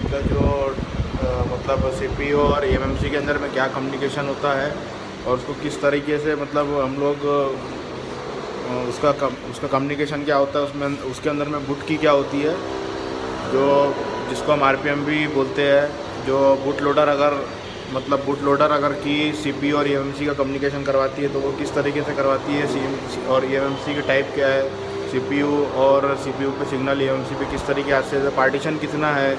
का जो मतलब सीपीयू और ईएमएमसी के अंदर में क्या कम्युनिकेशन होता है और उसको किस तरीके से मतलब हम लोग उसका कम्युनिकेशन क्या होता है, उसमें उसके अंदर में बुट की क्या होती है, जो जिसको हम आरपीएम भी बोलते हैं। जो बूट लोडर अगर मतलब बूट लोडर अगर की सीपीयू और ईएमएमसी का कम्युनिकेशन करवाती है तो वो किस तरीके से करवाती है, सी और ईएमएमसी के टाइप क्या है, सीपीयू और सीपीयू पे सिग्नल ईएमएमसी पे किस तरीके से पार्टीशन कितना है।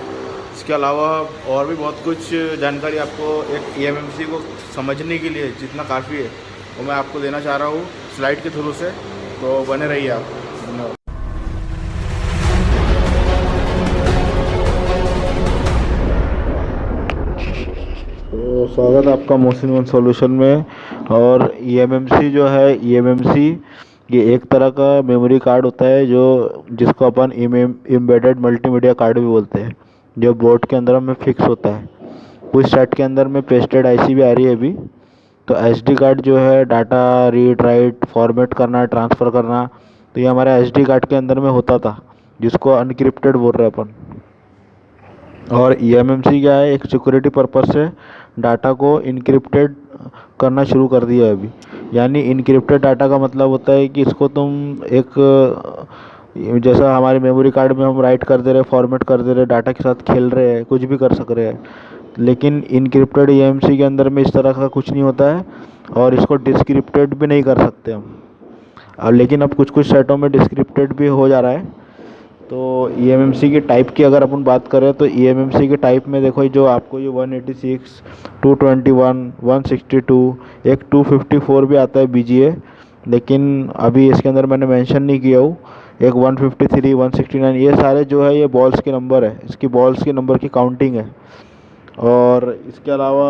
इसके अलावा और भी बहुत कुछ जानकारी आपको एक ईएमएमसी को समझने के लिए जितना काफ़ी है वो मैं आपको देना चाह रहा हूँ स्लाइड के थ्रू से, तो बने रहिए आप। धन्यवाद। तो स्वागत है आपका मोशन वन सॉल्यूशन में। और ईएमएमसी जो है, ईएमएमसी ये एक तरह का मेमोरी कार्ड होता है जो जिसको अपन एम्बेडेड मल्टीमीडिया कार्ड भी बोलते हैं, जो बोर्ड के अंदर में फिक्स होता है। कुछ सेट के अंदर में पेस्टेड आईसी भी आ रही है अभी। तो एसडी कार्ड जो है डाटा रीड राइट फॉर्मेट करना ट्रांसफ़र करना, तो ये हमारा एसडी कार्ड के अंदर में होता था, जिसको अनक्रिप्टेड बोल रहे हैं अपन। और ईएमएमसी क्या है, एक सिक्योरिटी पर्पस से डाटा को इनक्रिप्टेड करना शुरू कर दिया है अभी। यानी इनक्रिप्टेड डाटा का मतलब होता है कि इसको तुम एक जैसा हमारे मेमोरी कार्ड में हम राइट कर दे रहे फॉर्मेट कर दे रहे डाटा के साथ खेल रहे हैं, कुछ भी कर सक रहे हैं। लेकिन इनक्रिप्टेड ईएमएमसी के अंदर में इस तरह का कुछ नहीं होता है और इसको डिस्क्रिप्टेड भी नहीं कर सकते हम। और लेकिन अब कुछ कुछ सेटों में डिस्क्रिप्टेड भी हो जा रहा है। तो ईएमएमसी के टाइप की अगर अपन बात करें तो ईएमएमसी के टाइप में देखो, जो आपको ये 186, 221, 162, एक 254 भी आता है बीजीए, लेकिन अभी इसके अंदर मैंने मेंशन नहीं किया हूँ। एक 153, 169, ये सारे जो है ये बॉल्स के नंबर है, इसकी बॉल्स के नंबर की काउंटिंग है। और इसके अलावा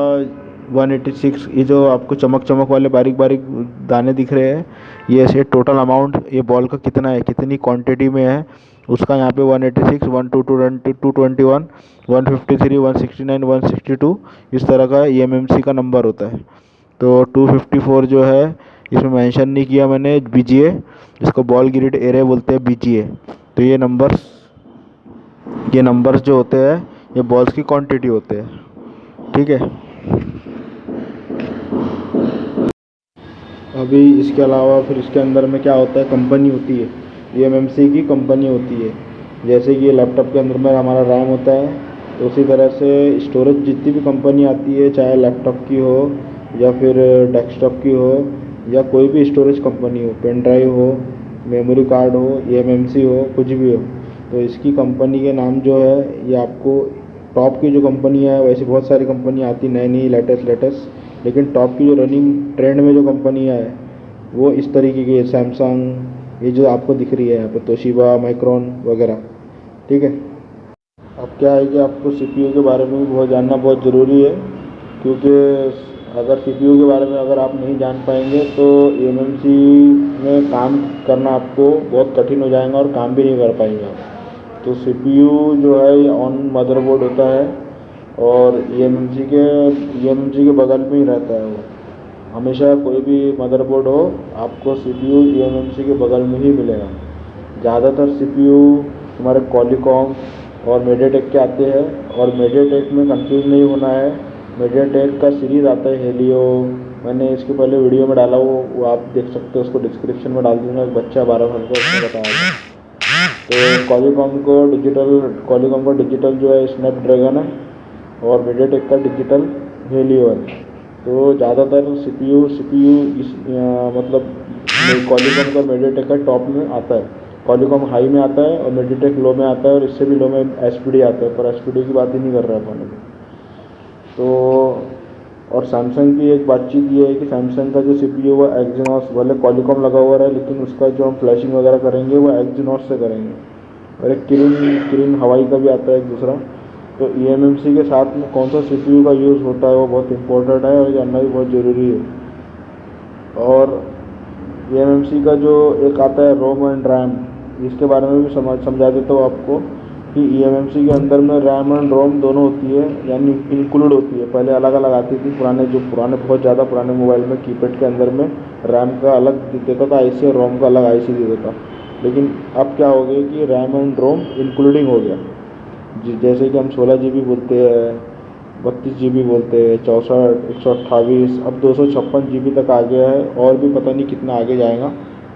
186, ये जो आपको चमक चमक वाले बारीक बारीक दाने दिख रहे हैं, ये ऐसे टोटल अमाउंट ये बॉल का कितना है, कितनी क्वांटिटी में है, उसका यहाँ पे 186, 221, 153, 169, 162 इस तरह का ईएमएमसी का नंबर होता है। तो 254 जो है इसमें मेंशन नहीं किया मैंने, बीजीए, इसको बॉल ग्रिड एरे बोलते हैं बीजीए। तो ये नंबर्स जो होते हैं ये बॉल्स की क्वांटिटी होते हैं, ठीक है। अभी इसके अलावा फिर इसके अंदर में क्या होता है, कंपनी होती है, ईएमएमसी की कंपनी होती है। जैसे कि लैपटॉप के अंदर में हमारा रैम होता है, तो उसी तरह से स्टोरेज जितनी भी कंपनी आती है, चाहे लैपटॉप की हो या फिर डेस्कटॉप की हो या कोई भी स्टोरेज कंपनी हो, पेन ड्राइव हो, मेमोरी कार्ड हो, ईएमएमसी हो, कुछ भी हो, तो इसकी कंपनी के नाम जो है ये आपको टॉप की जो कंपनी है, वैसे बहुत सारी कंपनी आती नई नई लेटेस्ट, लेकिन टॉप की जो रनिंग ट्रेंड में जो कंपनियाँ है वो इस तरीके की है। सैमसंग, ये जो आपको दिख रही है यहाँ पे, तोशिबा, माइक्रोन वगैरह, ठीक है। अब क्या है कि आपको सीपीयू के बारे में भी बहुत जानना बहुत ज़रूरी है, क्योंकि अगर सीपीयू के बारे में अगर आप नहीं जान पाएंगे तो ईएमएमसी में काम करना आपको बहुत कठिन हो जाएगा और काम भी नहीं कर पाएंगे आप। तो सीपीयू जो है ये ऑन मदरबोर्ड होता है और ईएमएमसी के बगल में ही रहता है वो। हमेशा कोई भी मदरबोर्ड हो आपको सीपीयू ईएमएमसी के बगल में ही मिलेगा। ज़्यादातर सीपीयू हमारे क्वालिकॉम और मीडियाटेक के आते हैं, और मीडियाटेक में कंफ्यूज नहीं होना है। मीडियाटेक का सीरीज़ आता है हेलियो, मैंने इसके पहले वीडियो में डाला वो आप देख सकते हो, उसको डिस्क्रिप्शन में डाल दूँगा। एक बच्चा 12 साल का उसने बताया था। तो क्वालिकॉम का डिजिटल जो है स्नैपड्रैगन है और मीडियाटेक का डिजिटल हेलियो है। तो ज़्यादातर सीपीयू इस मतलब क्वालिकॉम का मीडियाटेक का टॉप में आता है। क्वालिकॉम हाई में आता है और मीडियाटेक लो में आता है, और इससे भी लो में एसपीडी आता है, पर एसपीडी की बात ही नहीं कर रहा अपन अभी। तो और सैमसंग की एक बातचीत ये है कि सैमसंग का जो सीपीयू वो एक्जिनोस, भले क्वालिकॉम लगा हुआ है लेकिन उसका जो हम फ्लैशिंग वगैरह करेंगे वो एक्जिनोस से करेंगे। और एक किरिन हवाई का भी आता है एक दूसरा। तो ईएमएमसी के साथ में कौन सा सीपीयू का यूज़ होता है वो बहुत इंपॉर्टेंट है और जानना भी बहुत ज़रूरी है। और ईएमएमसी का जो एक आता है रोम एंड रैम, इसके बारे में भी समझा देता हूँ आपको कि ईएमएमसी के अंदर में रैम एंड रोम दोनों होती है, यानी इंक्लूड होती है। पहले अलग अलग आती थी, पुराने बहुत ज़्यादा पुराने मोबाइल में कीपैड के अंदर में रैम का अलग देता था आईसी और रोम का अलग आईसी दे देता। लेकिन अब क्या हो गया कि रैम एंड रोम इंक्लूडिंग हो गया, जैसे कि हम 16 GB बोलते हैं, 32 GB बोलते हैं, 64, 128, अब 256 GB तक आ गया है, और भी पता नहीं कितना आगे जाएगा।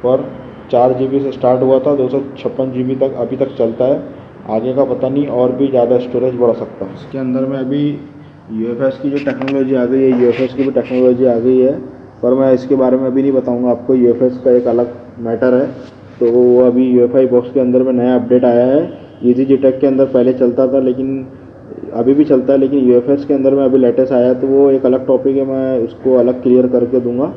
पर 4 GB से स्टार्ट हुआ था, 256 GB तक अभी तक चलता है। आगे का पता नहीं, और भी ज़्यादा स्टोरेज बढ़ सकता है। इसके अंदर में अभी UFS की जो टेक्नोलॉजी आ गई है, UFS की भी टेक्नोलॉजी आ गई है, पर मैं इसके बारे में अभी नहीं बताऊंगा आपको। UFS का एक अलग मैटर है। तो वो अभी UEFI बॉक्स के अंदर में नया अपडेट आया है। EasyJet के अंदर पहले चलता था, लेकिन अभी भी चलता है, लेकिन UFS के अंदर में अभी लेटेस्ट आया है, तो वो एक अलग टॉपिक है, मैं उसको अलग क्लियर करके दूंगा।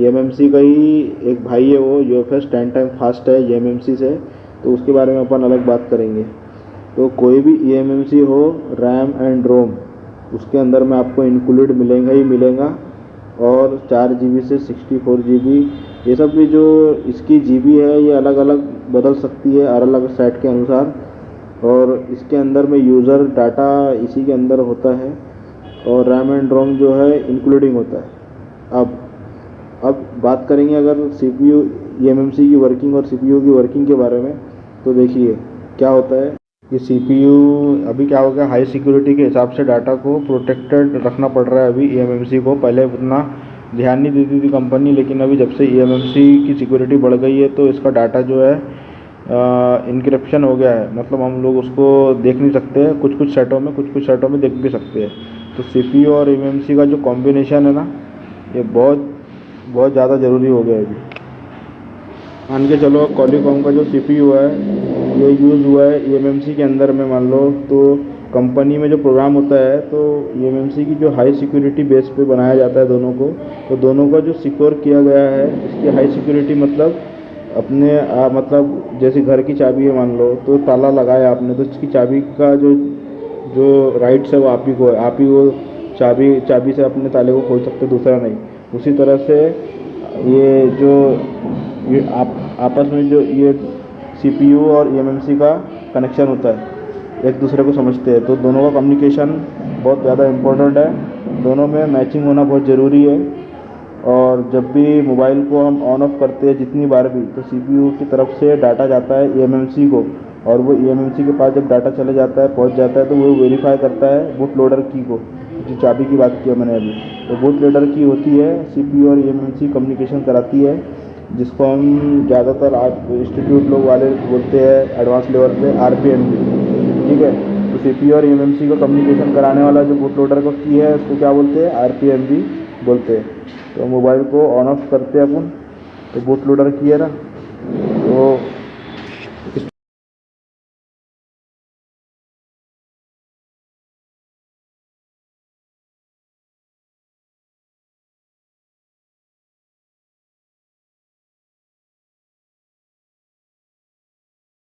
EMMC का ही एक भाई है वो, UFS 10 टाइम फास्ट है EMMC से, तो उसके बारे में अपन अलग बात करेंगे। तो कोई भी EMMC हो, रैम एंड रोम उसके अंदर में आपको इंक्लूड मिलेगा ही मिलेगा। और 4 GB से 64 GB, ये सब भी जो इसकी GB है, ये अलग अलग बदल सकती है अलग अलग सेट के अनुसार। और इसके अंदर में यूज़र डाटा इसी के अंदर होता है, और रैम एंड रोम जो है इंक्लूडिंग होता है। अब बात करेंगे अगर CPU EMMC की वर्किंग और CPU की वर्किंग के बारे में। तो देखिए क्या होता है कि CPU अभी क्या हो गया, हाई सिक्योरिटी के हिसाब से डाटा को प्रोटेक्टेड रखना पड़ रहा है अभी EMMC को। पहले उतना ध्यान नहीं देती थी कंपनी, लेकिन अभी जब से EMMC की सिक्योरिटी बढ़ गई है, तो इसका डाटा जो है इनक्रिप्शन हो गया है। मतलब हम लोग उसको देख नहीं सकते, कुछ कुछ सेटों में देख भी सकते हैं। तो CPU और EMMC का जो कॉम्बिनेशन है ना, ये बहुत बहुत ज़्यादा ज़रूरी हो गया है अभी। मान के चलो क्वालिकॉम का जो CPU है, ये यूज़ हुआ है EMMC के अंदर में, मान लो तो कंपनी में जो प्रोग्राम होता है, तो EMMC की जो हाई सिक्योरिटी बेस पे बनाया जाता है दोनों को। तो दोनों का जो सिक्योर किया गया है, इसकी हाई सिक्योरिटी मतलब अपने मतलब जैसे घर की चाबी है मान लो, तो ताला लगाया आपने, तो इसकी चाबी का जो जो राइट्स है वो आप ही को है। आप ही वो चाबी से अपने ताले को खोल सकते, दूसरा नहीं। उसी तरह से ये जो ये आपस में जो ये CPU और EMMC का कनेक्शन होता है, एक दूसरे को समझते हैं, तो दोनों का कम्युनिकेशन बहुत ज़्यादा इम्पोर्टेंट है। दोनों में मैचिंग होना बहुत ज़रूरी है। और जब भी मोबाइल को हम ऑन ऑफ करते हैं जितनी बार भी, तो CPU की तरफ से डाटा जाता है EMMC को, और वो EMMC के पास जब डाटा चले जाता है, पहुंच जाता है, तो वो वेरीफाई करता है बूट लोडर की को, जो चाबी की बात की है मैंने अभी। तो बूट लोडर की होती है, CPU और EMMC कम्युनिकेशन कराती है, जिसको हम ज़्यादातर आप इंस्टीट्यूट लोग वाले बोलते हैं एडवांस लेवल पे RPMB। ठीक है। तो CPU और EMMC को कम्युनिकेशन कराने वाला जो बूट लोडर का की है, उसको क्या बोलते हैं, RPMB बोलते हैं। तो मोबाइल को ऑन ऑफ करते हैं अपन, तो बूट लोडर की है ना,